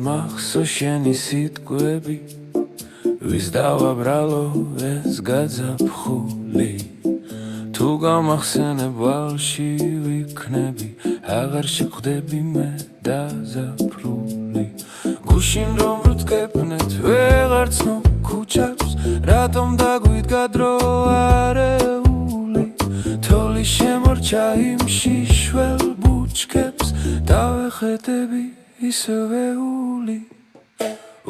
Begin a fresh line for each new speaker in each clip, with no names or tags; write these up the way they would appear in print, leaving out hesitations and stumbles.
მახსოვს შენი სიტყვები ვის დავაბრალო ეს გაძაფხული თუ გამახსენებ ვალში ვიქნები აღარ შეხვდები მე დაზაფრული გუშინ რომ ვრთკეფნეთ ვეღარცნო ქუჩებს რატომ დაგვიდგა დრო არეული თოლის შემორჩა იმ შიშველ ბუჩქებს დავეხედები ისევეული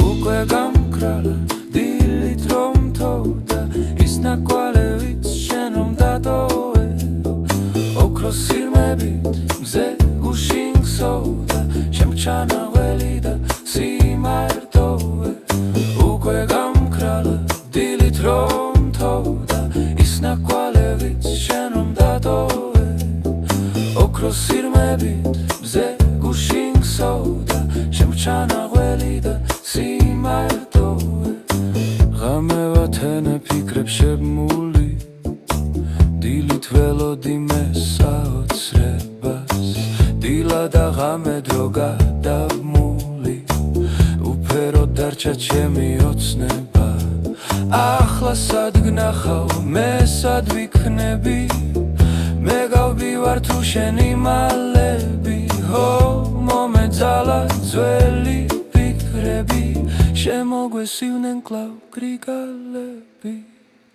უკვე გამკრალა დილით რომ თოვდა ის ნაკვალევიც შენ რომ დატოვე ოქროს სირმებით მზე გუშინ ხსოვდა შემჩანაველი და სიმარტოვე უკვე გამკრალა დილით რომ თოვდა ის ნაკვალევიც შენ რომ დატოვე ოქროს სირმებით მზე გუშინ ხსოვდა შემჩანაველი და სიმარტოვე ღამე ვათენე ფიქრებს შემული დილით ველოდი მე საოცრებას დილა და ღამე დრო გადავმული უფერო დარჩა ჩემი ოცნება ახლა სად გნახავ მე სად ვიქნები მე გავბივარ თუ შენი მალები ჰო მომეძალა ძველი ფიქრები შემოგვესივნენ კლავ გრიგალები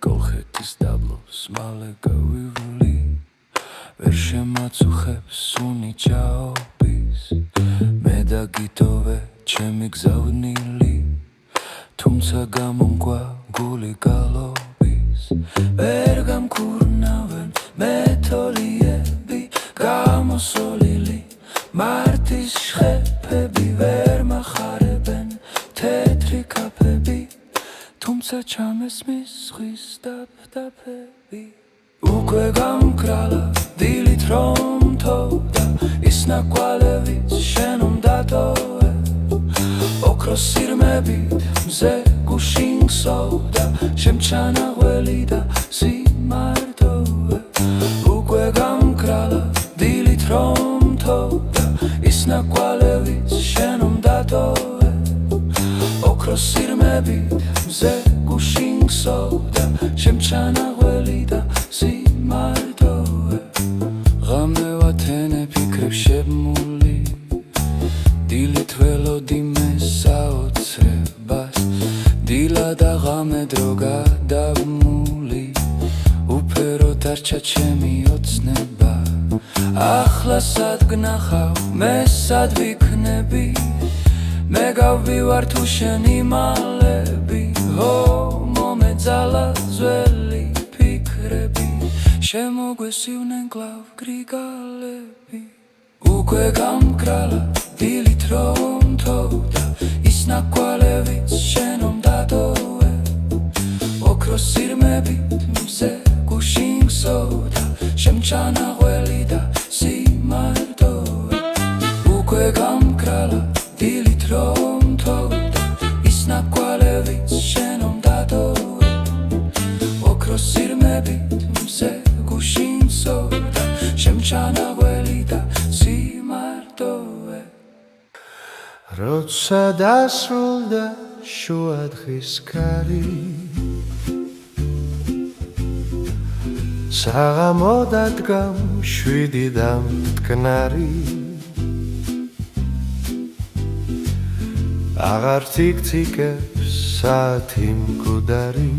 კოლხეთის დაბლობს მალე გავივლი ვერ შემაწუხებს უნიჭაობის მე დაგიტოვე ჩემი გზავნილი თუმცა გამომგვა გული გალობის ვერ გამკურნავენ მეთოლიები გამოსოლილი მარტის შხეფები ვერ მახარებენ თეთრი კაფები თუმცა ჩამესმის ზღვის დაფდაფები უკვე გამკრალა დილით რომ თოვდა ის ნაკვალევიც შენ რომ დატოვე ოქროს სირმებით მზე გუშინ ხსოვდა შემჩანაველი და სიმარტოვე უკვე გამკრალა დილით რომ თოვდა ის ნაკვალევიც შენ რომ დატოვე ოქროს სირმებით მზე გუშინ ხსოვდა შემჩანაველი და სიმარტოვე ღამე ვათენე ფიქრებს შემული დილით ველოდი მე საოცრებას დილა და ღამე დრო გადავმული უფერო დარჩა ჩემი ოცნება ახლა სად გნახავ მე სად ვიქნები მე გავბივარ თუ შენი მალები ჰო მომეძალა ძველი ფიქრები შემოგვესივნენ კლავ გრიგალები უკვე გამკრალა დილით რომ თოვდა ის ნაკვალევიც შენ რომ დატოვე ოქროს სირმებით მზე გუშინ ხსოვდა შემჩანაველი და სიმარტოვე უკვე გამკრალა დილით რომ თოვდა ის ნაკვალევიც შენ რომ დატოვე ოქროს სირმებით მზე გუშინ ხსოვდა შემჩანაველი და სიმარტოვე
როცა დასრულდა შუადღის ქარი საღამო დადგა მშვიდი და მტკნარი აღარ თიკთიკებს საათი მკვდარი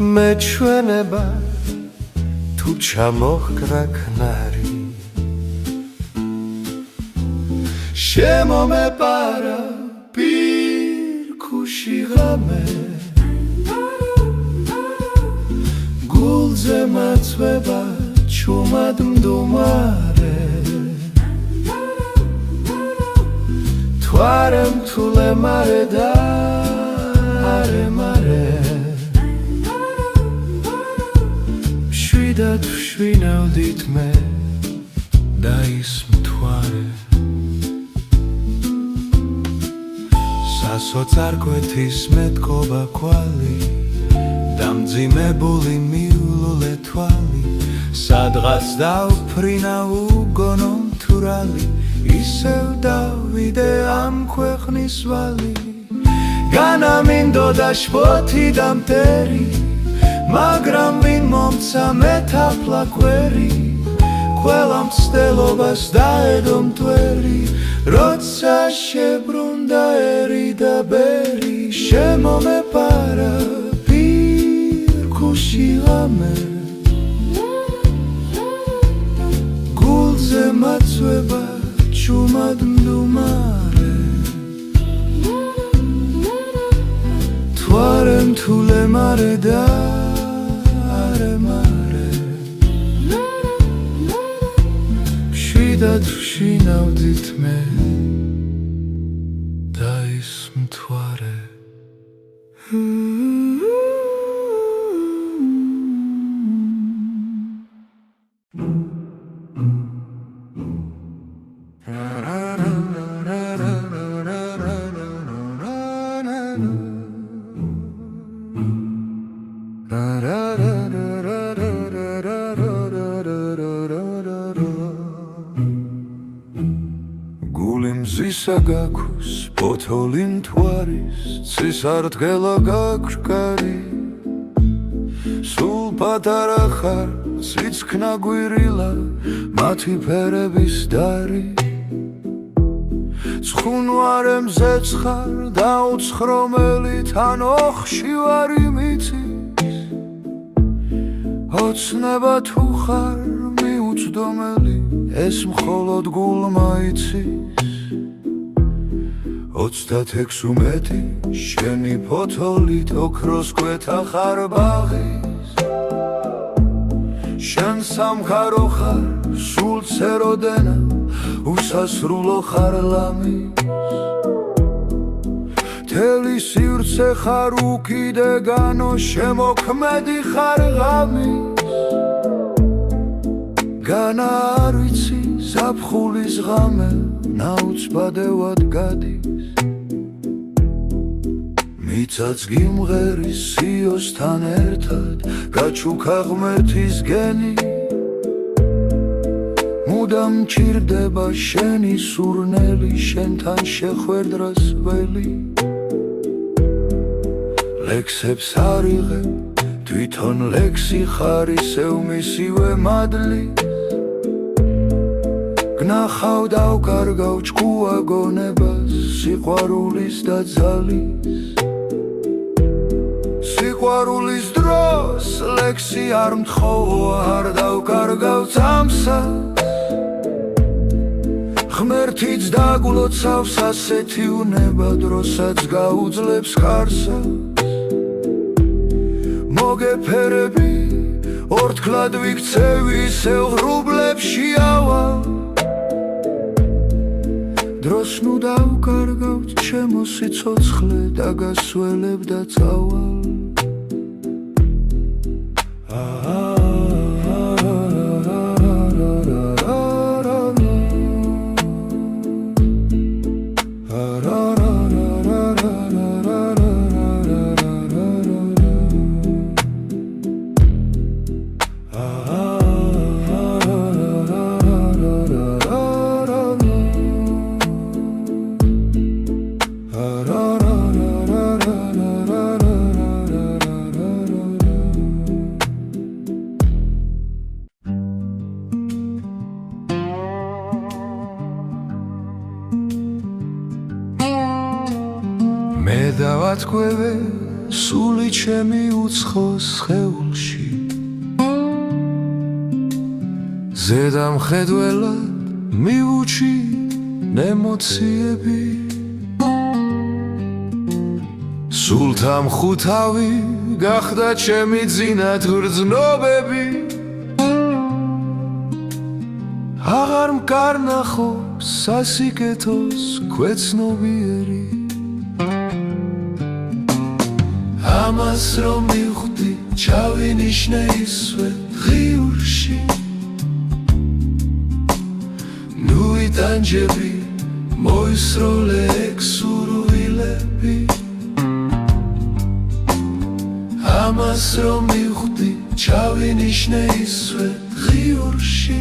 მეჩვენება თუ ჩამოჰკრა ქნარი შემომეპარა პირქუში ღამე გულზე მაწვება ჩუმად მდუმარე თვარე მთულე მარე და არე მშვიდად ვშვინავდით მე და ის მთვარე სასოწარკვეთის მეტკობა კვალი დამძიმებული მიულულე თვალი სადღაც დავფრინა უგონო მთვრალი ისევ დავიდე ამ ქვეყნის ვალი განამინდოდა შფოთი და მტერი მაგრამ ვინ მომცა მეთაფლა კვერი ყველა მცდელობას დაედო მტვერი როცა შებრუნდა ერი და ბერი შემომეპარა პირქუში ღამე გულზე მაწვება ჩუმად მდუმარე თვარე მთულე მარე და მშვიდად ვშინავდით მე და ის მთვარე გული მზისა გაქვს ბოთოლი მთვარის ცისარტყელა გაქვს კარი სულ პატარა ხარ ციცქნა გვირილა მათი ფერების დარი ცხუნვარე მზეცხარ და უცხრომელი თან ოხში ვარ იმიცის ოცნება თუ ხარ მიუწდომელი ეს მხოლოდ გულმა იცის 36 შენი ფოთოლით ოქროს კვეთა ხარ ბაღის შენ სამხარო ხარ სულ ცეროდენა უსასრულო ხარ ლამის თელი სივრცე ხარ უკიდეგანო შემოქმედი ხარ ღამის განა არ ვიცი ზაფხულის ღამე ნაუცბადევად გადის მიცაც გიმღერის სიოსთან ერთად გაჩუქა ღმერთის გენი მუდამ მჭირდება შენი სურნელი შენთან შეხვედრას ველი ლექსებს არიღებ თვითონ ლექსი ხარ ისევ მისივე მადლი გნახავ დავკარგავ ჭკუა გონებას სიყვარულის და ძალის სიყვარულის დროს ლექსი არ მთხოვო არ დავკარგავ წამსას ღმერთიც დაგლოცავს ასეთი უნება დროსაც გაუძლებს ხარსას მოგეფერები ორთქლად ვიქცევი ისევ ღრუბლებში ავალ დროს ნუ დავკარგავ ჩემო სიცოცხლე და გასველებ და წავალ მე დავატყვევე სული ჩემი უცხო სხეულში ზედამხედველად მივუჩი ემოციები სულთა მხუთავი გახდა ჩემი ძინათ გრძნობები აღარ მკარნახო სასიკეთოს ქვეცნობიერი ამას რომ მივხვდი ჩავინიშნე ისვე ღიურში ნუ იტანჯები მოისროლე ექსურვილები ამას რომ მივხვდი ჩავინიშნე ისვე ღიურში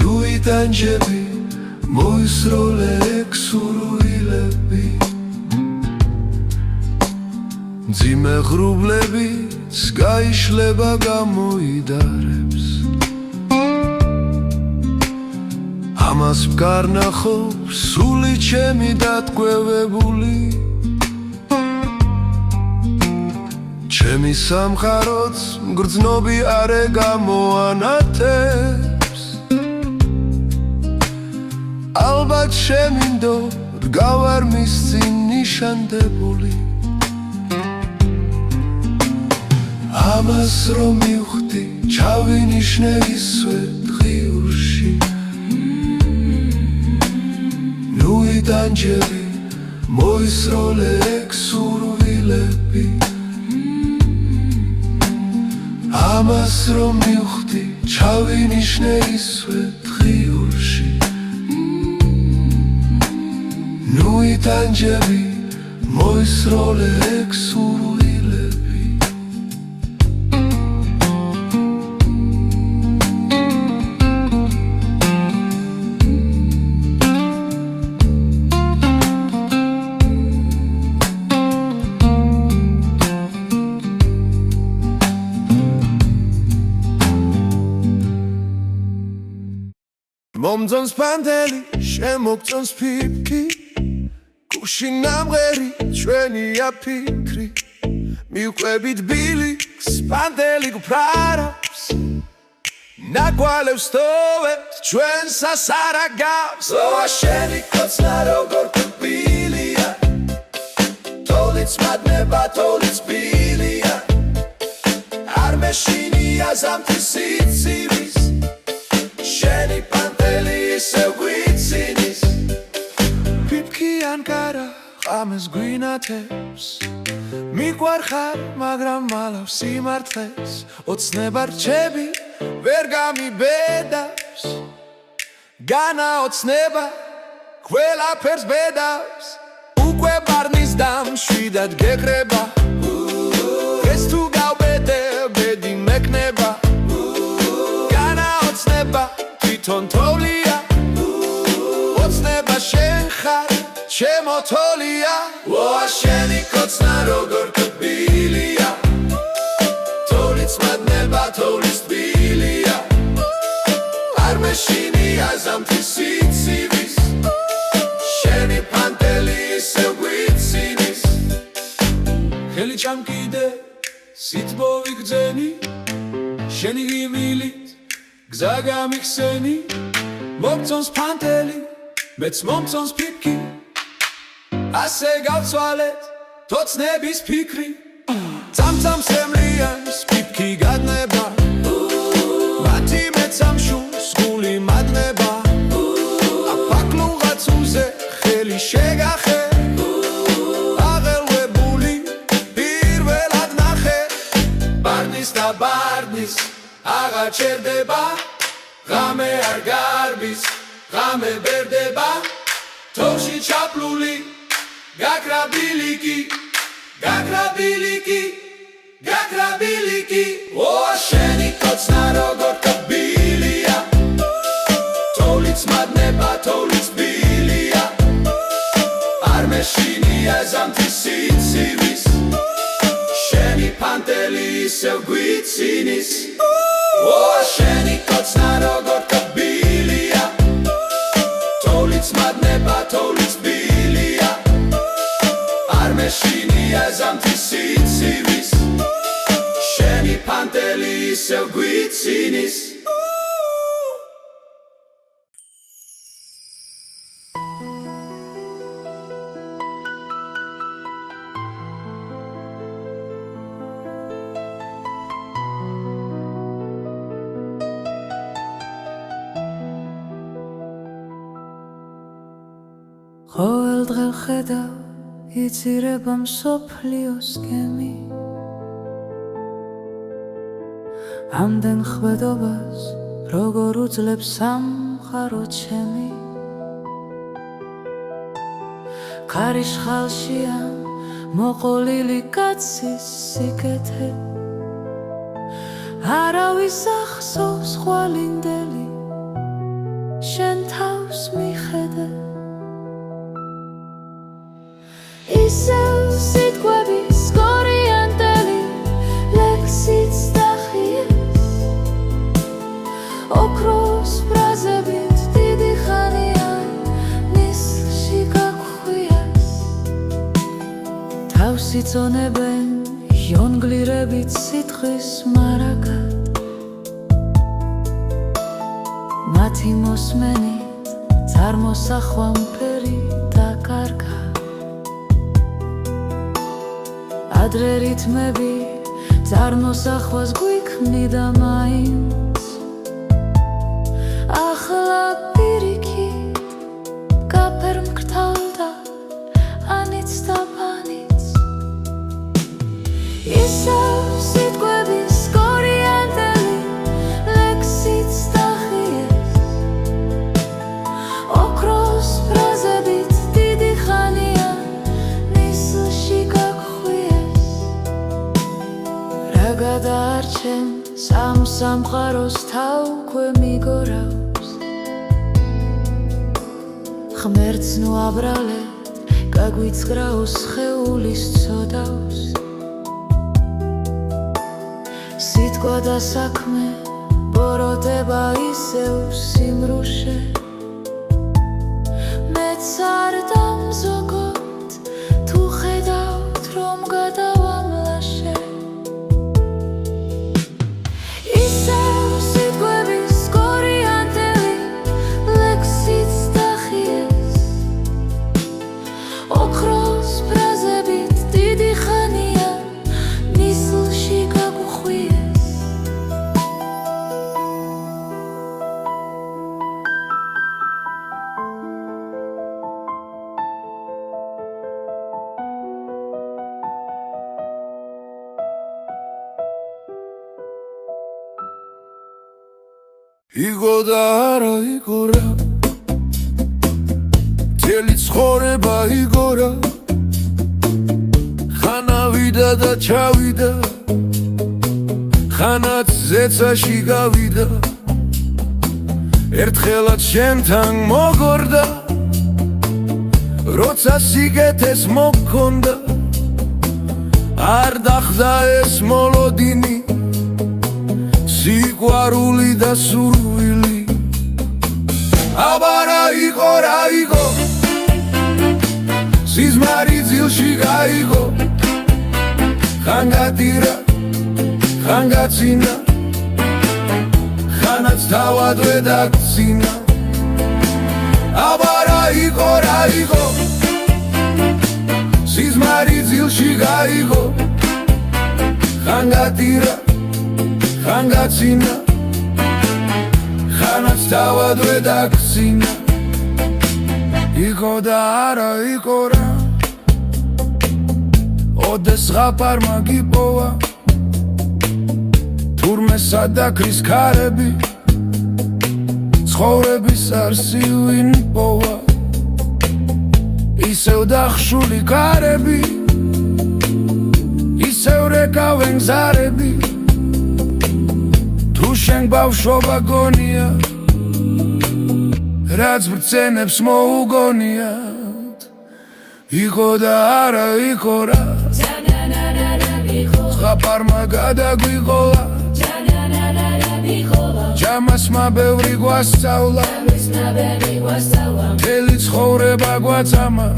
ნუ ტანჯები მოისროლე ექსურუილები მძიმე ღრუბლებიც გაიშლება გამოიდარებს ამას ვკარნახობს სული ჩემი დატყვევებული ჩემი სამყაროც მგრძნობი არე გამოანათებს ალბათ შემინდო დგავარ მის წინ ნიშანდებული ამას რომ მივხვდი ჩავინიშნე ისვე დღიურში ნუ იტანჯები მოისროლე ექსურვილები ამას რომ მივხვდი ჩავინიშნე ისვე დღიურში ნუ იტანჯები მოისროლე ექსურვილები მომძონს პანდელი, შემოგწონს ფიფქი გუში ნამღერი, ჩვენია ფიქრი მივყვებით ბილიქს, პანდელი გფრარავს ნაგვალევს თოვებს, ჩვენს ასარაგავს ოა შენი კოცნა როგორ თბილია თოვლიც მადნება, თოვლიც ბილია არ მეშინია ზამთრის სიცივის შენი პანტელი ისევ გვიცინის ფიფქიან კარა ყამეს გვინათებს მიყვარხარ მაგრამ მალავს სიმართლეს ოცნება რჩები ვერ გამიბედავს განაოცნება ყველაფერს ბედავს უკვე ბარნის დამ შვიდად გეკრება ეს თუ გავბედე ბედი მეკნება განაოცნება თვითონ თოვლია ოცნება შენ ხარ ჩემო თოლია ოა შენი კოცნა როგორ თბილია თოვლიც მადნება, თოვლის თბილია არ მეშინია ზამთრის სიცივის შენი პანტელი ისევ გვიცინის ხელი ჩამკიდე სითბოვი გძენი შენი ღიმილით გზა გამიხსენი მომწონს პანტელი მეც მომწონს ფიფქი ასე გავცვალეთ თოცნების ფიქრი წამწამს ემლიანს ფიფქი გადნება მათი მეც ამშულს გული მადნება აფაკლუღაც უზე ხელი შეგახე აღელვებული პირველად ნახე ბარნის და ბარნის აღარ ჩერდება ღამე არ გარბის ღამე ბერდება თოვში ჩაფლული გაგრაბილიკი გაგრაბილიკი გაგრაბილიკი ოა შენი კოცნა როგორ თბილია თოვლიც მადნება, თოვლიც ბილია არ მეშინია ზამთრის სიცივის შენი პანტელი ისევ გვიცინის ოა შენი კოცნა როგორ თბილია თოვლიც მადნება, თოვლიც ბილია არ მეშინია ზამთრის სიცივის შენი პანტელი ისევ გვიცინის
ყოველ დღე ხედავ იცირება მსოფლიოს გემი ამდენ ხვედობას როგორ უძლებს სამყარო ჩემი ქარიშხალშია მოყოლილი კაცის სიკეთე არავის ახსოვს ხვალინდელი შენ თავს მიხედე ისევ სიტყვების კორიანდელი ლექსიც დახიეს ოქროს ფრაზებით დიდი ხანია ნისლში გაგხვიეს თავს იწონებენ იონგლირებით სიტყვის მარაგად მათი მოსმენით წარმოსახვა მფერი დაკარგა ადრე რითმები წარმოსახვას გვიქმნიდა მაინც ახლა პირიქით გაფერმკრთალდა ანიც და ბანიც ისევ სიტყვების კორიანდელი ლექსიც დახიეს ოქროს ფრაზებით დიდი ხანია ნისლში გაგხვიეს რა გადაარჩენ სამყაროს თავქვე მიგორავს ღმერთს ნუ აბრალეთ გაგვიცხრაოს სხეულის ცოდავს სიტყვა და საქმე ბოროტება ისევ სიმრუშე მეც არ დამზოგოთ თუ ხედავთ რომ გადავამლაშე ისევ სიტყვების კორიანდელი ლექსიც დახიეს ოქროს ფრაზებით დიდი ხანია ნისლში გაგხვიეს
იგო და არა იგორა მთელი ცხოვრება იგორა ხანავიდა და ჩავიდა ხანაც ზეცაში გავიდა ერთხელაც შენთან მოგორდა როცა სიგეთეს მოგქონდა არ დახვდა ეს მოლოდინი სიყვარული და სურვილი აბარა იყო რა იყო სიზმარი ძილში გაიგო ხან გადირა ხან გაცინა ხანაც თავადვე დაგცინა აბარა იყო რა იყო სიზმარი ძილში გაიგო ხან გადირა ხან გაცინა ხანაც თავადვე დაგცინა იყო და არა იყო რა ოდეს ღაფარმა გიპოვა თურმე სადაქრის ქარები ცხოვრების არსივინ პოვა ისევ დახშული ქარები ისევ რეკავენ გზარები თუ შენ ბავშვობა გონია რაც ბრძენებს მოუგონიათ იყო და არა იყო რა ღაფარმა გადაგვიყოლა ჯამასმა ბევრი გვასწავლა მთელი ცხოვრება გვაწამა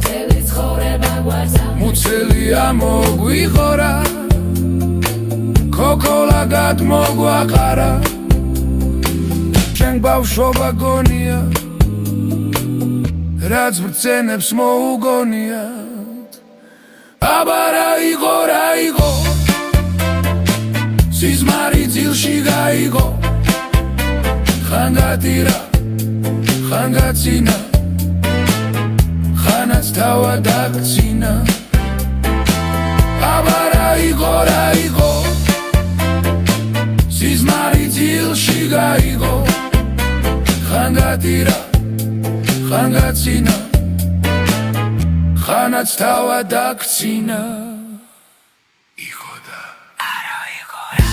მუცელია მოგვიხორა ქოქოლა გადმოგვაყარა შენ ბავშვობა გონია რაც ბრძენებს მოუგონიათ აბარა იყო რა იყო სიზმარი ძილში გაიგო ხან გადირა ხან გაცინა ხანაც თავად დაგცინა აბარა იყო რა იყო სიზმარი ძილში გაიგო ხან გადირა ხან გაცინა ხანაც თავად დაგცინა იყო და არა იყო რა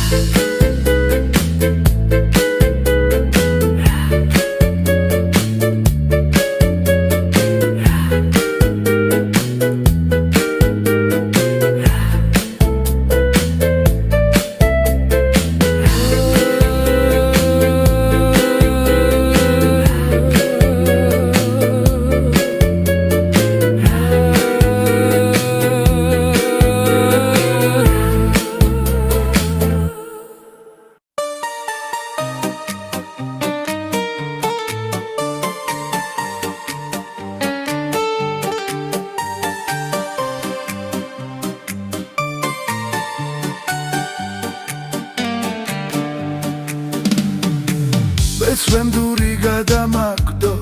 ემდური გადამაგდო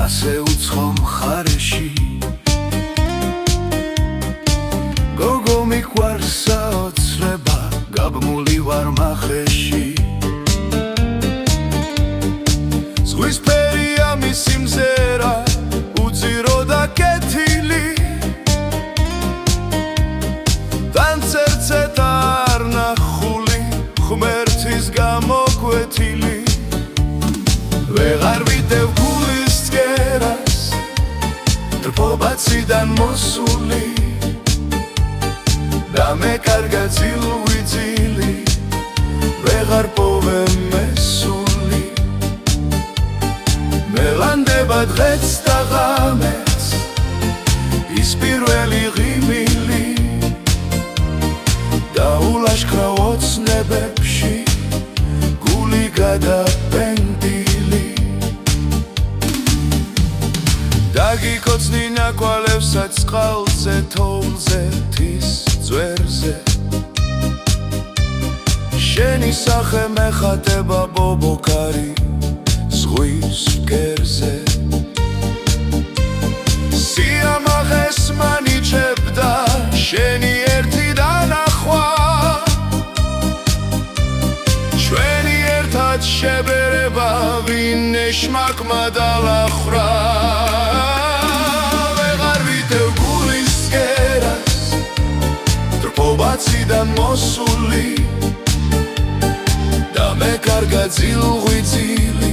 ასე უცხო მხარეში გოგო მიყვარსა ოცრება გაბმული ვარ მახეში ზღვისფერია მისი მზერა უძირო და კეთილი დანცერცეთ არ ნახული ღმერთის გამოკვეთილი ვეღარ ვიდევ გულის ცქერას დრფობაციდან მოსული და მე კარგად ძილვიძილი ვეღარ პოვე მესული მელანდება დღეც და ღამეც ის პირველი ღიმილი და ულაშქრა ოცნებებში გული გადაპენდილი დაგიკოცნი ნაკვალევსაც წყალზე თოვლზე თის ძვერზე შენი სახე მეხატება ბობოკარი ზღვის ფკერზე სიამაღეს მანიჭებდა შენი ერთი დანახვა ჩვენი ერთად შებერება ვინ ეშმაკმა დალახრა ვეღარ ვიდევ გულის ცქერას დრფობაციდან მოსული და მე კარგად ძილვიძილი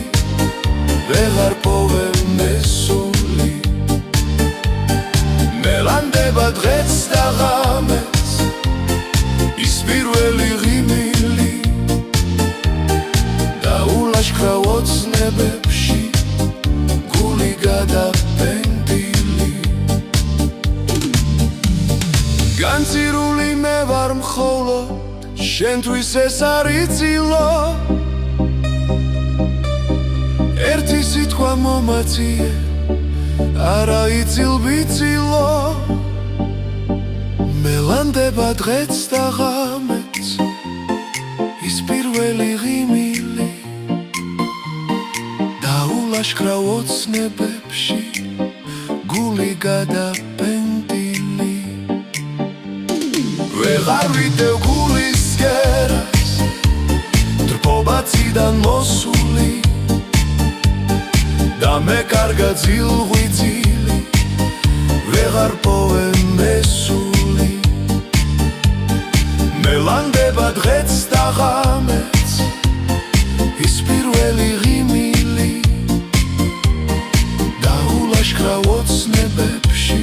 ვეღარ პოვე მესული მელანდება დღეც და ღამეც ის პირველი ღიმილი და ულაშქრა ოცნებებში გული გადაპენდილი განცირული მე ვარ მხოლოდ შენთვის ეს არის წილო ერთი სიტყვა მომაციე არა იცილბიცილო მელანდება დღეც და ღამეც ის პირველი ღიმილი და ულაშქრა ოცნებებში გული გადაპენდილი ვეღარ ვიდევ გულის ცქერას დრფობაციდან მოსული და მე კარგად ძილვიძილი ვეღარ პოვე მესული მელანდება დღეც და ღამეც ის პირველი ღიმილი და ულაშქრა ოცნებებში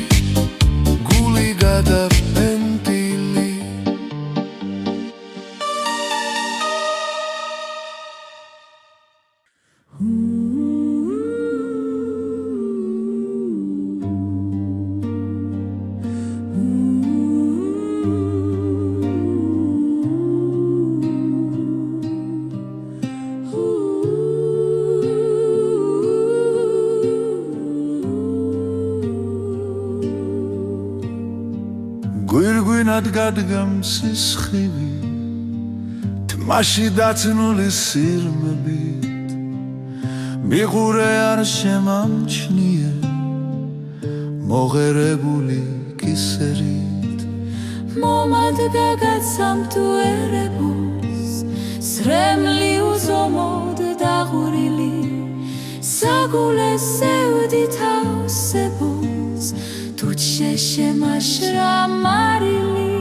გული გადაპენდილი გვირგვინად გადგამსის ხივი თმაში დაცნული სირმებით მიყურე არ შემამჩნიე მოღერებული კისერით
მომადგა გაცამთუერებულს სრემლი უზომოდ დაღურილი საგულეს სევდი თავსებულს თუთ შეშემაშრა მარილი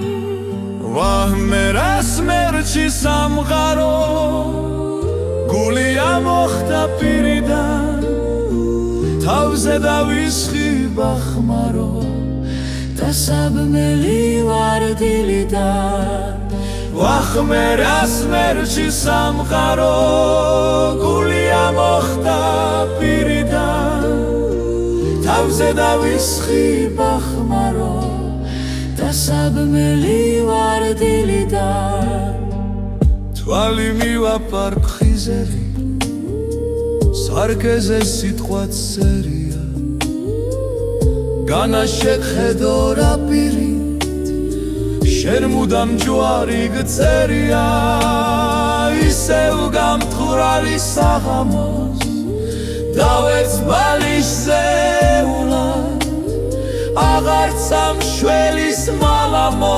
ვაჰ მე რას მერჩი სამყარო გული ამოხდა პირიდან თავზე დავისხი ბახმარო
და საბმელი ვარ დილიდან
ვაჰ მე რას მერჩი სამყარო გული ამოხდა პირიდან თავზე დავისხი ბახმარო და საბმელი ვარ დილიდან თვალი მივაფარ ფხიზერი სარკეზე სიტყვაც სერია განაშეკხედო რა პირით შენ მუდამ ჯვარი გწერია ისევ გამთხ
ბრალი საღამოს დავერც ბალიშზე ულად აღარც ამ შველის მალამო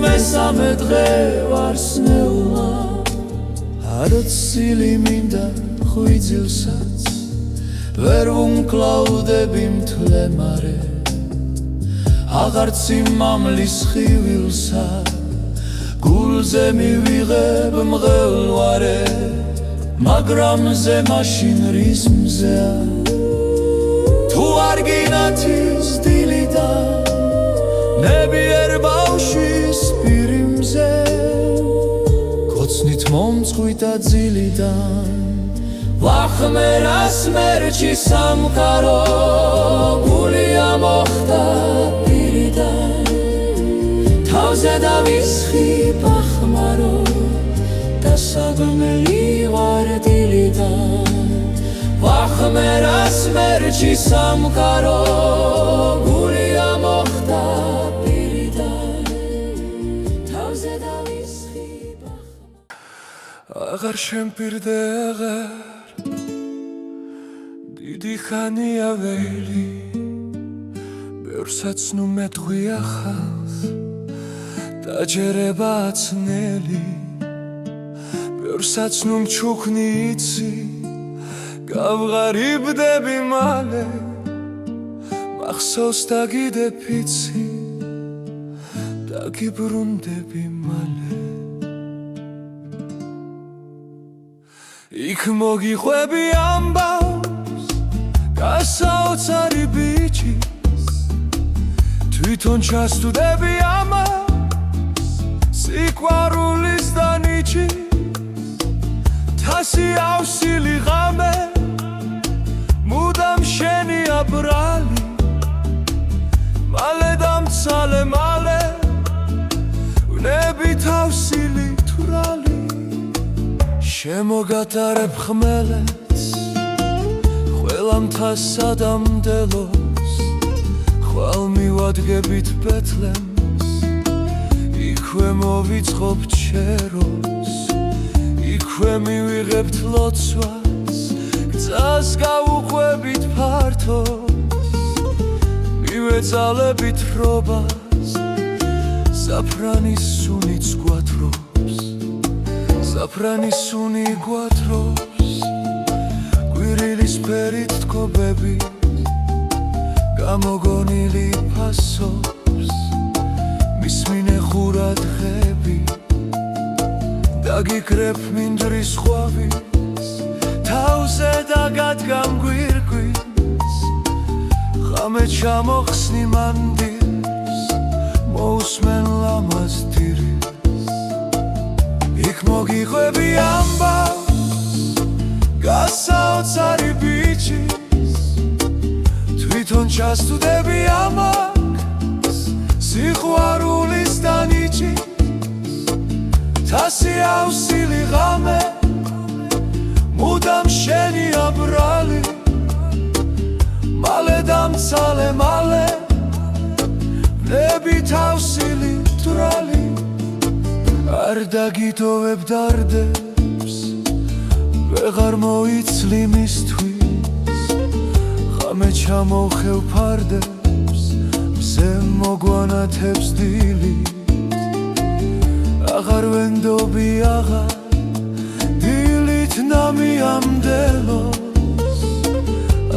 მესამე დღე ვარ სნეულად არც სილი მინდა ხვიძილსაც ვერ ვუმკლავდები მთლემარე აღარც იმამლის ხივილსა გულზე მივიღებ მღელვარე მაგრამ ზე მაშინ რის მზეა თუ არ გინათის დილიდან ნებიერ ბავშვის პირიმზე კოცნით მომწყვიტა ძილიდან ვახმერა სმერჩი სამყარო გულია მოხდა პირიდან თავზე დავისხი ბახმარო და საგმელი ვარ დილიდან ვახმერა სმერჩი სამყარო გულია მოხდა პირიდან თავზე დავისხი
აღარ შემპირდე აღარ დიდი ხანია ველი ბევრსაც ნუ მეტყვი ახალს დაჯერება აცნელი ბევრსაც ნუ მჩუქნი იცი გავღარიბდები მალე მახსოვს დაგიდებ იცი დაგიბრუნდები მალე იქ მოგიყვები ამბავს გასაოცარი ბიჭის თვითონ ჩასტუდები ამას სიყვარულის დანიჭის თასი ავსილი ღამე მუდამ შენია ბრალი მალე დამცალე მალე ვნები თავსილი თვრალი შემოგატარებ ხმელეთს ყველა მთასა და მდელოს ხვალ მივადგებით ბეთლემს იქვე მოვიწყობ ჩეროს იქვე მივიღებთ ლოცვას გზას გავუყვებით ფართოს მივეძალებით რობას საფრანის სუნიც გვათრობს საფრანის სუნი გვათრობს კვირილის ფერით თქობები გამოგონილი ფასობს მისმინე ხურა დღები დაგიკრებ მინდვრის ხვავის თავზე დაგადგამ გვირგვინს ღამე ჩამოხსნი მანდილს მოусმენ ლამაზ დირილს იქ მოგიყვები ამბავს გასაოცარი ბიჭის თვითონ ჩასტუდები ამას სიყვარულის დანიჭის თასი ავსილი ღამე მუდამ შენია ბრალი მალე დამცალე მალე ვნები თავსილი თვრალი არ დაგიტოვებ დარდებს ვეღარ მოიცლი მისთვის ღამე ჩამოვხევ ფარდებს მზე მოგვანათებს დილით აღარ ვენდობი აღარ დილით ნამი ამდელოს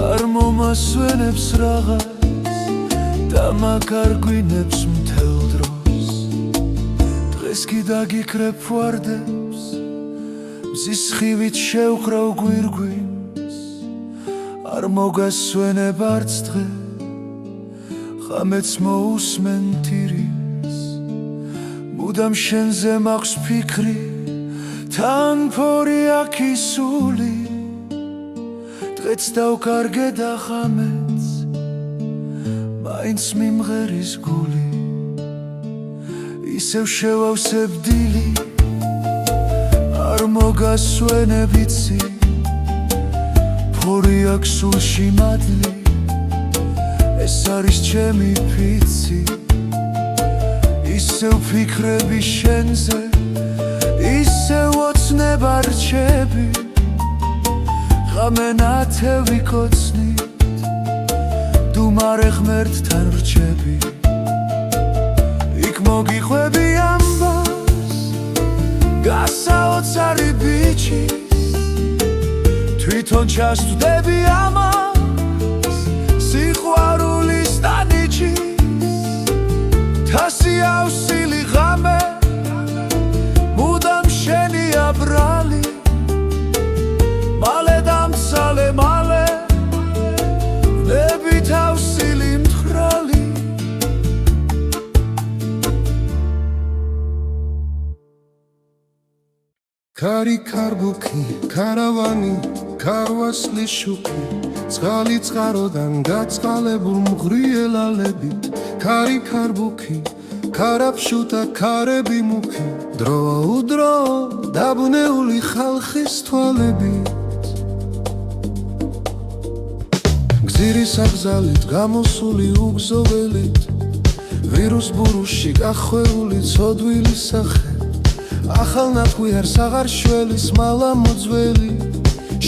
არ მომასვენებს რაღაც და მაგარგვინებს მთელ დროს დღეს კი დაგიკრებ ფარდებს მზის ხივით შევხრავ გვირგვინს არ მოგასვენებ არც დღე ღამეც მოусმენ თირილს მუდამ შენზე მაქვს ფიქრი თან ფორი აქისული დღეც დავკარგე და ღამეც მაინც მიმღერის გული ისევ შევავსებ დილი არ მოგასვენებ იცი ფორი აქვს სულში მადლი ეს არის ჩემი ფიცი ისევ ფიქრები შენზე ისევ ოცნება არჩები ღამენათევი კოცნით დუმარე ღმერთთან რჩები იქ მოგიყვები ამბავს გასაოცარი ბიჭის თვითონ ჩასწვდები ამას სიყვარულის ტანიჩის თასი ავსილი ღამე მუდამ შენია ბრალი მალე დამცალე მალე ნებით ავსილი მთხრალი
ქარი ქარბუქი ქარავანი ქარვასლის შუქი წყალი წყაროდან გაწყალებულ მღრიელალებით ქარი ქარბუქი ქარაფშუტა ქარები მუქი დროა უდრო დაბნეული ხალხის თვალებით გზირის აღზალით გამოსული უგზოველით ვირუს ბურუში გახვეული ცოდვილი სახე ახალნათქვი არს აღარ შველის მალა მოძველი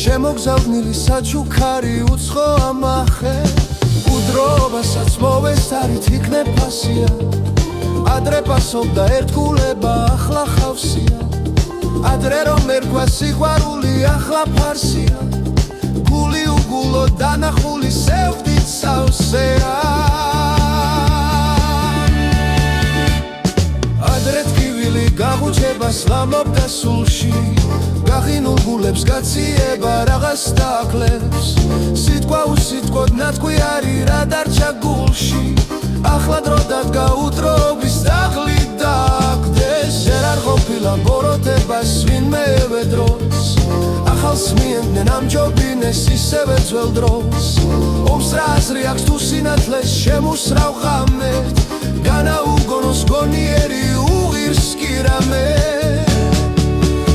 შემოგზავნილი საჩუქარი უცხო ამახე უდროობასაც მოვესარით იქნებ ფასია ადრე პასობდა ერთგულება ახლა ხავსია ადრე რომ ერქვა სიყვარული ახლა ფარსია გული უგულო დანახული სევდით სავსეა ადრე ტკივილი გაღუჩებას ლამობდა სულში გაღინულ გულებს გაციება რაღაც დააკლებს სიტყვა უსიტყვოდ ნათქვი არის რა დარჩა გულში ახლა დრო დადგა უდროობის დაღლი დააგდეს შენ არ ყოფილა ბოროტებას ვინმე ევედროს ახალს მიენდნენ ამჯობინეს ისევე ძველ დროს ომს რა აზრი აქვს თუ სინათლეს შემუსრავ ღამეთ განაუგონოს გონიერი უღირს კი რამე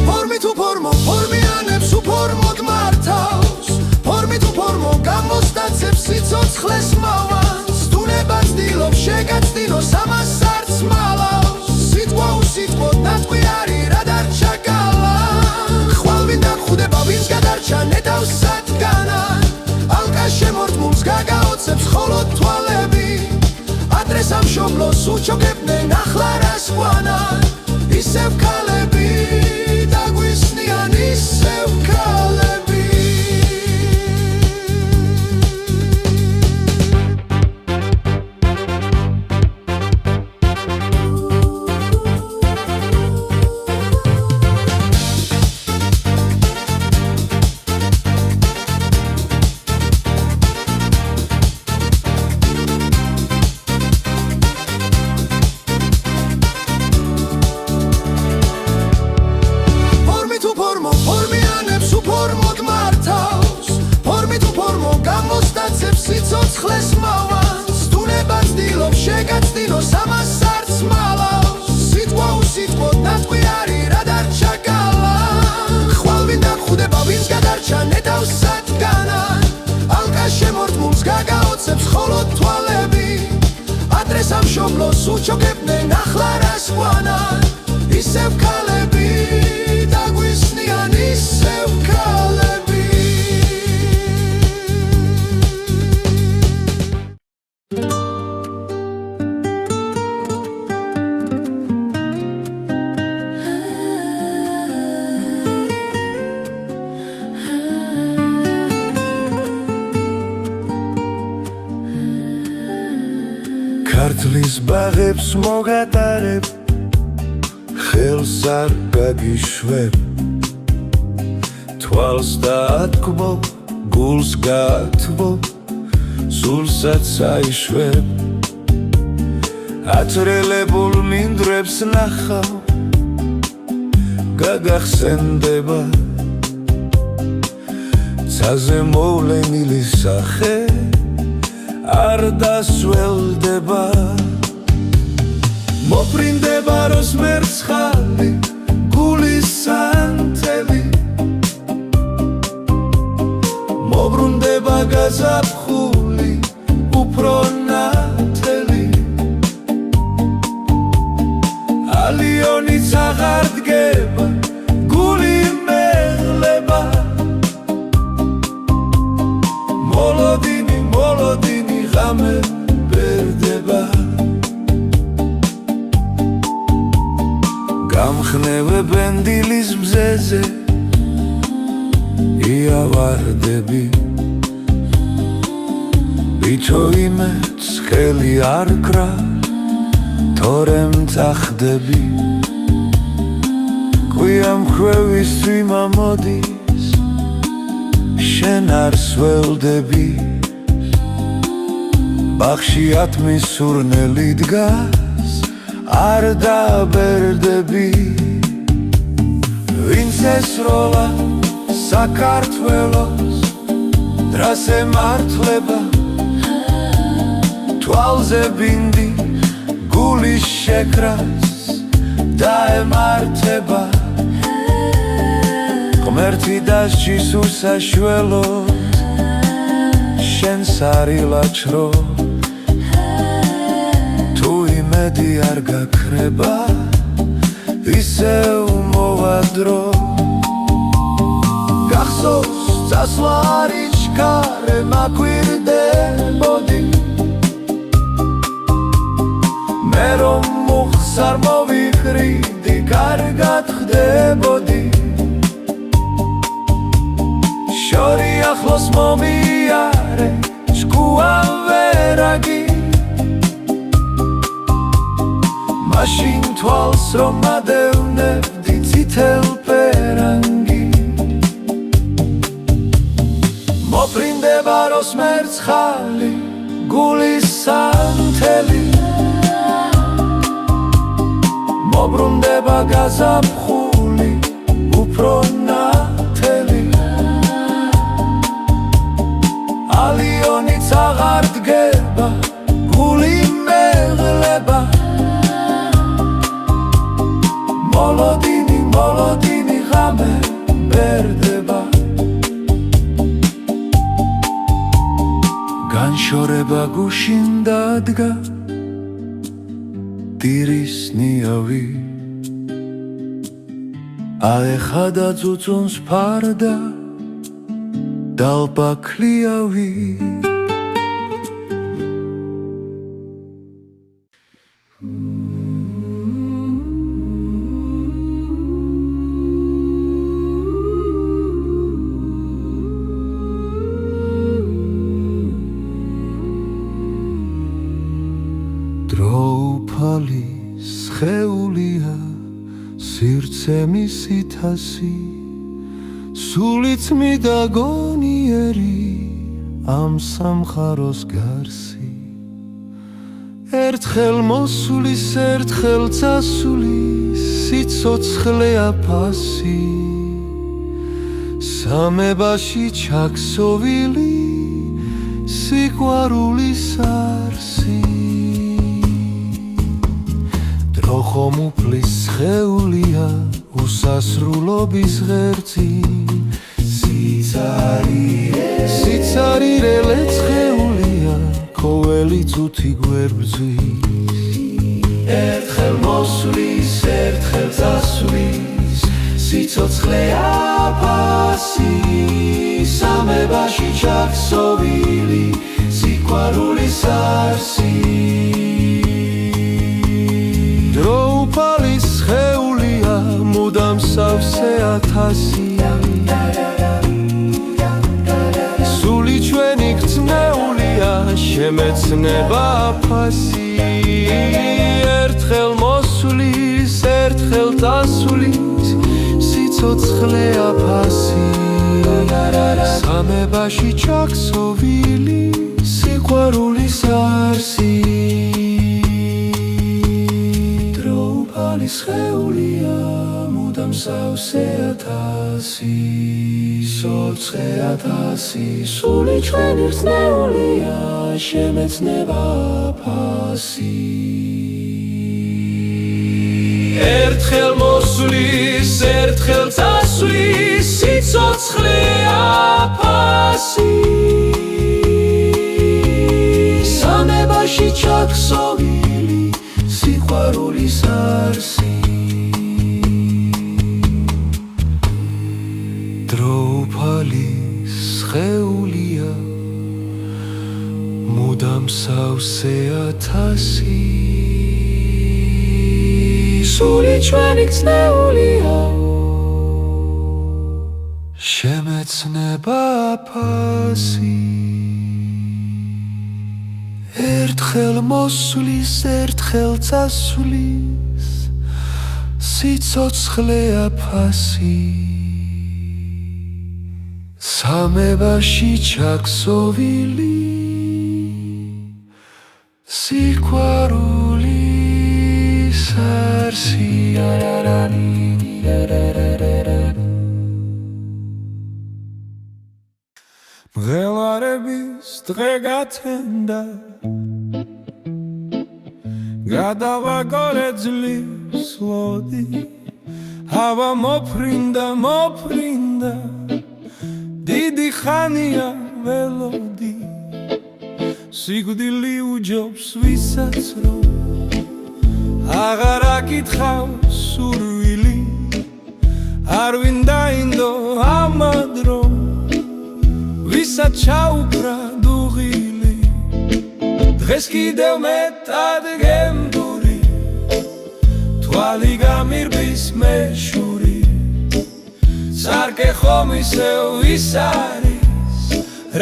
ფორმით უფორმო ფორმიანებს უფორმოდ მართავს ფორმით უფორმო გამოსტაცებს სიცოცხლეს მოვანს თუნებას დილობს შეგაცდინოს ამას არც მალავს სიტყვა უსიტყვოდ ნათქვი არის რა დარჩა გალა ხვალ ვინ დაგხვდება ვინც გადარჩა ნედავს სადგანად ალკა შემორტმულს გაგაოცებს ხოლო თვალები ადრე სამშობლოს უჩოგებდნენ ახლა რას ყვანან ისევ ქალები დაგვისნიან ისევ ქალები სიცოცხლეს მოვანს თუნებას დილობს შეგაცდინოს ამას არც მალავს სიტყვა უსიტყვოდ ნათქვი არის რა დარჩა გალა ხვალ ვინ დაგხვდება ვინც გადარჩა ნედავს სადგანად ალკა შემორტმულს გაგაოცებს ხოლო თვალები ადრე სამშობლოს უჩოგებდნენ ახლა რას ყვანან ისევ ქალები დაგვისნიან ისევ ქალები
ქართლის ბაღებს მოგატარებ ხელს არ გაგიშვებ თვალს დაათქმობ გულს გაათმობ სულსაც აიშვებ ათრელებულ მინდვრებს ნახავ გაგახსენდება ცაზე მოვლენილი სახე არ დასველდება მოფრინდება როს მერცხალი გულის ანთელი მობრუნდება გაზაფხული უფრო ნათელი ალიონიც აღარ დგება გული მე ვნევებენ დილის მზეზე იავარდები ბიჭო იმედს ხელი არ კრა თორე მწახდები კვია მხვევის წვიმა მოდის შენ არ სველდები ბაღში ათმის სურნელი დგას არ დაბერდები ვინც ესროლა საქართველოს დრას ემართლება თვალზე ბინდი გულის შეკრას დაემართება ღმერთი დასჯის უსაშველოდ შენს არ ილაჩრო თუ იმედი არ გაქრება ისევ მოვა დრო გახსოვს წასვლა არ იჩქარე მაგვირდებოდი მე რომ მუხს არ მოვიხრიდი კარგად ხდებოდი შორი ახლოს მომიარე შკუა ვერაგი მაშინ თვალს რომ ადევნებდი წითელ პერანგი მოფრინდება როს მერცხალი გულის სანთელი მობრუნდება გაზაფხული უფრო ნათელი ალიონიც აღარ დგება გული მეღლება მოლოდინი ღამე ბერდება განშორება გუშინ დადგა ტირის ნიავი აეხადა ძუძუნს ფარდა დალბა ქლიავი დროუფალის ხეულია სირცე მისი თასი სულიც მიდაგონიერი ამ სამხაროს გარსი ერთხელ მოსulis ერთხელ წასulis სიცოცხლე აფასი სამებაში ჩაქსოვილი სიყვარულის არსი დრო ხომ უფლის ხეულია უსასრულობის ღერძი სიცარირე ლეცხეულია ქოველი წუთი გვერბძვის ერთხელ მოსulis ერთხელ წასulis სიცოცხლე აფასი სამებაში ჩაქსოვილი სიყვარულის არსი დროუფალის ხეულია მუდამ სავსე ათასი სული ჩვენი გწნეულია შემეცნება აფასი ერთხელ მოსulis ერთხელ წასulis სიცოცხლე აფასი სამებაში ჩაქსოვილი სიყვარულის არსი ხეულია მუდამ სავსე ათასი სოცხე ათასი სული ჩვენი გწნეულია შემეცნება აფასი ერთხელ მოსulis ერთხელ წასulis სიცოცხლე აფასი სამებაში ჩაქსოვილი სიყვარულის არსი დროუფალის ხეულია მუდამ სავსე ათასი
სული ჩვენი გწნეულია
შემეცნება ფასი ერთხელ მოსulis ერთხელ წასulis სიცოცხლეა ფასი სამებაში ჩაქსოვილი სიყვარულის არსი
მღელვარების დღე გათენდა გადავაგორე ძლივს ლოდი ჰავა მოფრინდა დიდი ხანია ველოდი სიკვდილი უჯობს ვისაც რომ აღარ აკითხავს სურვილი არ ვინდა ინდო ამადრო ვისაც ჩაუბრა დუღილი დღეს კიდევ მეტად გემდური თვალი გამირბის მეშური სარკე ხომ ისევ ის არის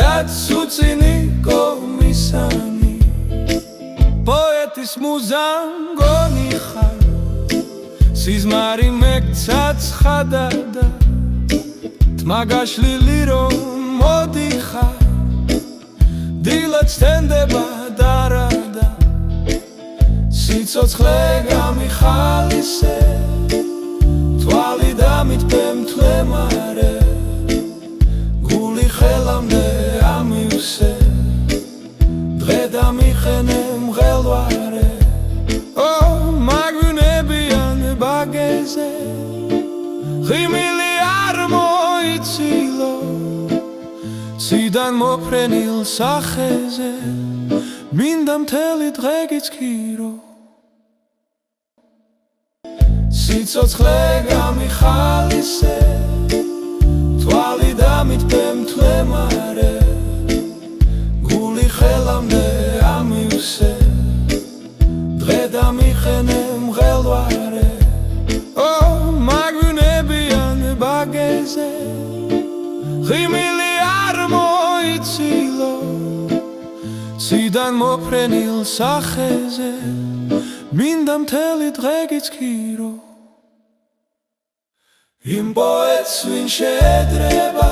რაც უწინი კომისანი პოეტის მუზამ გონი ხარ სიზმარი მეკცაცხადა და თმა გაშლილი რომ მოდიხარ დილად სტენდება დარადა სიცოცხლე გამიხალისე თვალი დამიტბემთლემარე გული ხელამდე ამივსე დღე დამიხენე მღელვარე მაგვინებიან ბაგეზე ღიმილი არ მოიცილო ციდან მოფრენილ სახეზე მინდა მთელი დღე გიცქირო სიცოცხლე გამიხალისე თვალი დამიტბემთლემარე გული ხელამდე ამივსე დღე დამიხენე მღელვარე მაგვინებიან ბაგეზე ღიმილი არ მოიცილო ციდან მოფრენილ სახეზე მინდა მთელი დღე გიცქირო იმ პოეტს ვინ შეედრება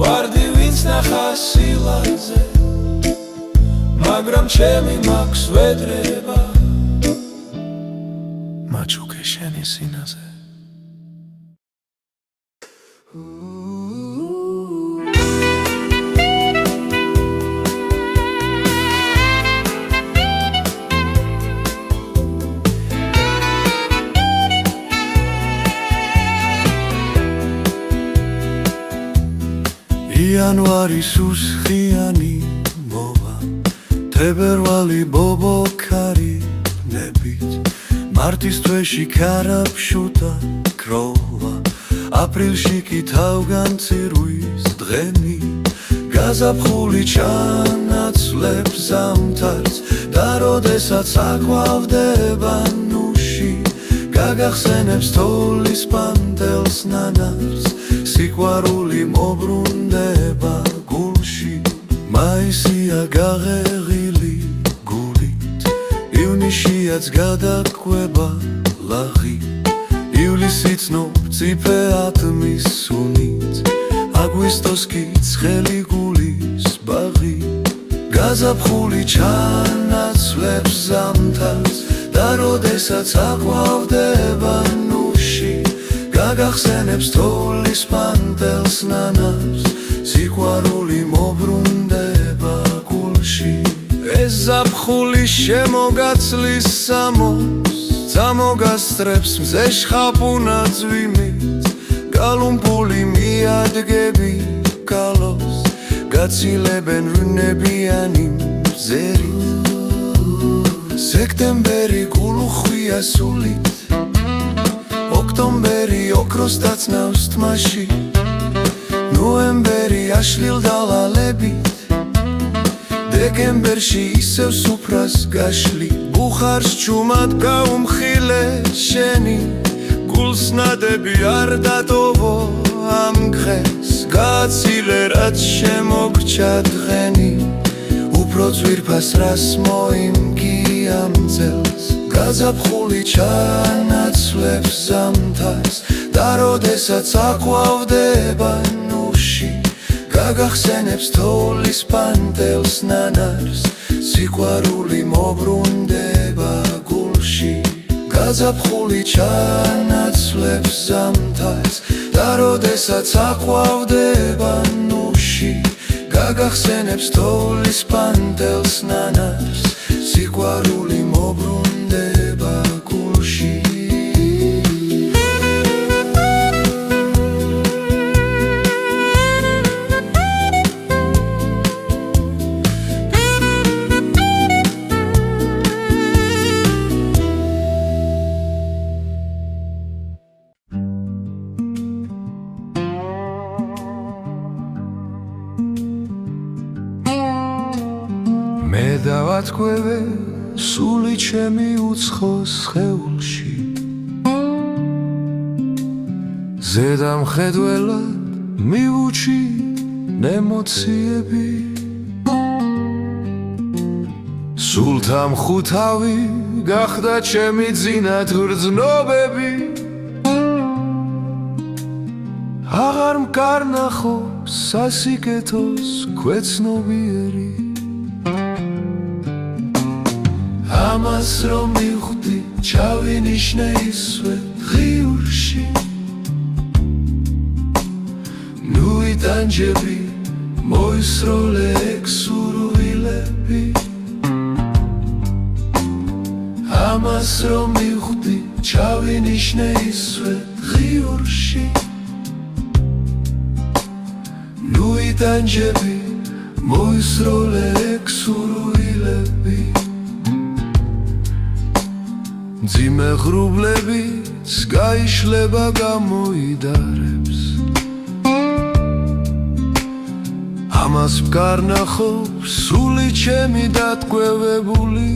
ვარდი ვინც ნახა სილაზე მაგრამ ჩემი მაქვს ვედრება მაჩუკე შენი სინაზე
იანვარის უსხიანი მოვა თებერვალი ბობოქარი ნებით მარტის თვეში ქარაფშუთა კროვა აპრილში კი თავგან ცირვის დღენი გაზაფხული ჩანაცვლებს ზამთარს და როდესაც აკვავდება ნუში გაგახსენებს თოვლის პანტელს ნანარს სიყვარული მობრუნდება გულში მაისია გაღეღილი გულით ივნისშიაც გადაკვება ლაღი ივლისი ცნობ წიფეად მისუნით აგვისტოს კი ცხელი გულის ბაღი გაზაფხული ჩანაცვლებს ზამთარს და როდესაც აყვავდება ნუში გაგახსენებს თოვლის პანტელს ნანარს სიყვარული მობრუნდება გულში ეს ზაფხული შემოგაცლის სამოს წამოგასწრებს მზე შხაპუნა ძვიმით გალუმპული მიადგები გალოს გაცილებენ ვრნებიანი მზერით სექტემბერი გულუხვია სულით ოქტომბერი ოქროს დაცნავს თმაში ნოემბერი აშლილ დალალებით დეკემბერში ისევ სუფრას გაშლი ბუხარს ჩუმად გაუმხილე
ყოფილე შენი გულს ნადები არ დატოვო ამ დღეს გაცილე რაც შემოგჩა დღენი უფრო ძვირფას რას მოიმგი ამ წელს გაზაფხული ჩანაცვლებს ზამთარს და როდესაც აყვავდება ნუში გაგახსენებს თოვლის პანტელს ნანარს სიყვარული მობრუნდება გულში გაზაფხული ჩანაცვლებს ზამთარს და როდესაც აყვავდება ნუში გაგახსენებს თოვლის პანტელს ნანარს სიყვარული მობრუნდება გულში მე დავათქვევე სული ჩემი უცხოს სხეულში ზედამხედველად მივუჩი ემოციები სულთამხუთავი გახდა ჩემი ძინათ გრძნობები აღარ მკარნახო სასიკეთოს ქვეცნობიერი ამას რომ მივხვდი ჩავინიშნე ისვე ღიურში ნუ იტანჯები მოისროლე ექსურვილები ამას რომ მივხვდი ჩავინიშნე ისვე ღიურში ნუ იტანჯები მოისროლე ექსურვილები ძიმე ღრუბლებიც გაიშლება გამოიდარებს ამას ვკარნახობს სული ჩემი დატყვევებული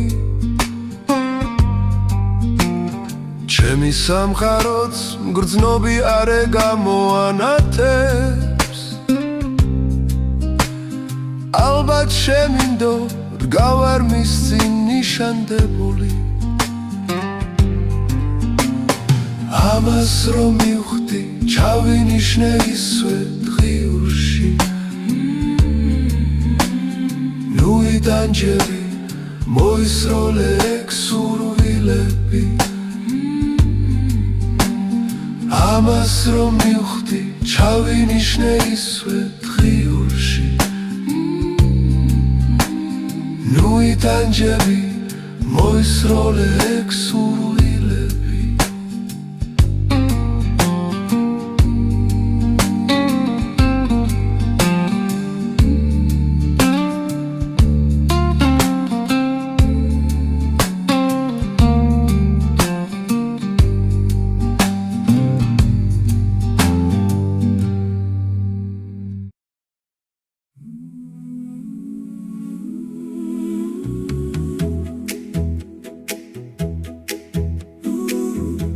ჩემი სამყაროც მგრძნობი არე გამოანათებს ალბათ შემინდო რგავარ მის წინ ნიშანდებული ამას რომ მივხვდი ჩავინიშნე ისვე ღიურში ნუ იტანჯები მოისროლე ექსურვილები ამას რომ მივხვდი ჩავინიშნე ისვე ღიურში ნუ იტანჯები მოისროლე ექსურვილები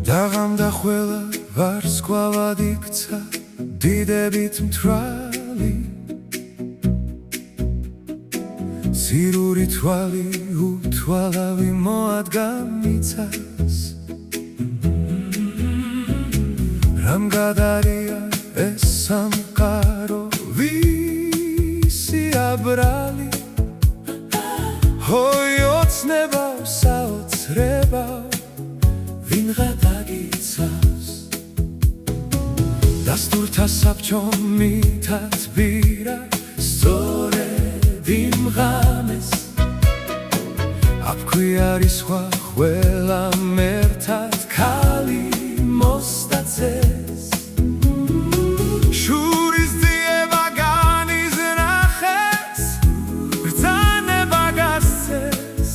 დაღამდა ყველა ვარსკვლავად იქცა დიდებით მთვრალი სირური თვალი უთვალავი მოადგა მიწას რამ გადარია ეს სამყარო ვისი აბრალი ჰოი ოცნებავ საოცრებავ ვინღა დაგიცავს დასტურთა საბჭომ მითათბირა სწორედ იმ ღამეს აფქვიარი სხვა ყველამ ერთად ქალი მოსტაცეს შურის ძიება განიზნახეს ბრძანება გასცეს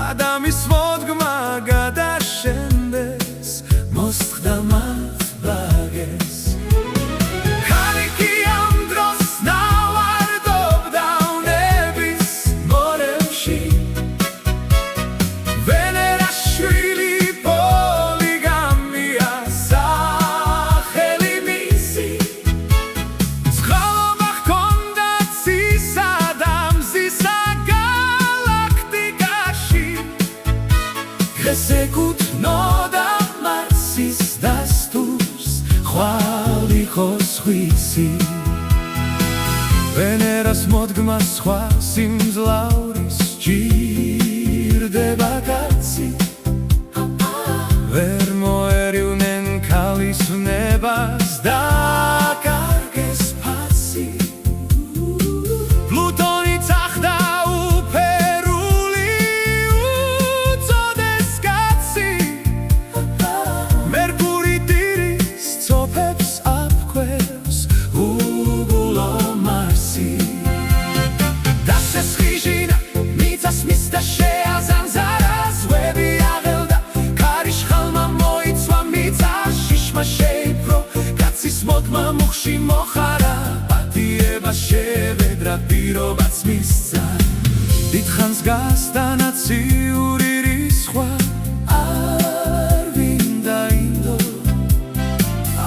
ადამიანის მოდგმა გადაშენდეს მოსხდა მათ ბაგეს ქალი კი ამ დროს ნავარდობდა უნების მორევში ვენერას
ცხოს ხვისი ვენერას მოდგმა სხვა სიმძლავრის ჭირდება კაცი ვერ მოერივნენ ქალის ვნებას დაკარგეს ფასი პლუტონი წახდა უფერული უწოდეს კაცი მერკური ტირის წოფებს აფქვევს უგულო მარსი დასესხიჟინა მიწას მისდა შეაზანზარა ზღვები აღელდა ქარიშხალმა მოიცვა მიწა შიშმა შეიპყრო კაცის მოდმა მუხში მოხარა პატიება შევედრა პირობაც მისცა დიდხანს გასტანა ციური რისხვა არ ვინდა ინდო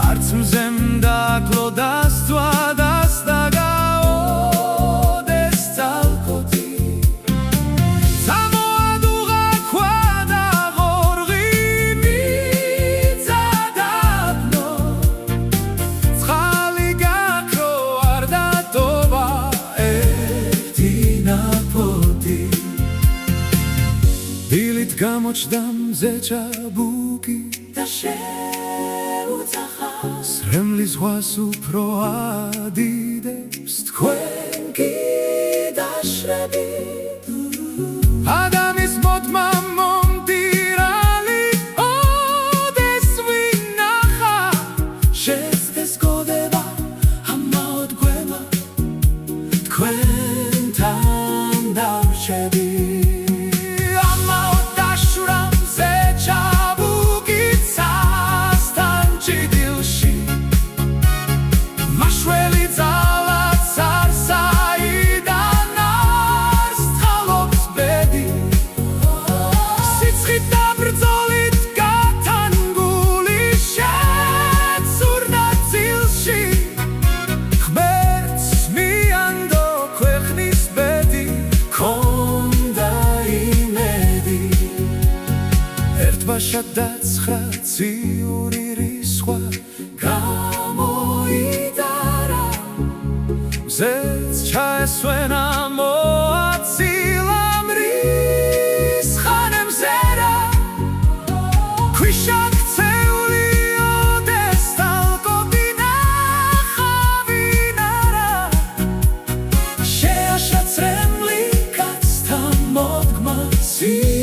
არც მზემ დაკლო დასწვა დასტაგაოდეს წალკოთი სამოადუღა ქვადა ღორღი მიწადაბნო ცხალი გაქრო არ დატოვა ერთი ნაფოთი დილით გამოჩნდა მზე ჭაბუკი და შეუძახა სრემლის ზღვას უფრო ადიდებს თქვენ კიდაშრებით ადამის მოდმა მომტირალი ოდეს ვინახა შეცდეს გოდება ამაოდ გვემა თქვენთან დავრჩები ამაოდ დაშურა მზე ჭაბუკი ცასთან ჭიდილში მაშველი ძალაც არ საიდან არს თხალობს ბედი სიცხით და ბრძოლით გათანგული შეცურდა წილში ღმერთს მიანდო ქვეყნის ბედი ქონდა იმედი ერთბაშად დაცხრა ციური რისხვა გამოიდარა მზეც ჩაესვენა მოაცილა მრისხანე მზერა ქვიშა ქცეული ოდეს ტალკოთი ნახავინარა შეაშა წრემლი კაცთა მოდგმა სიცხოსი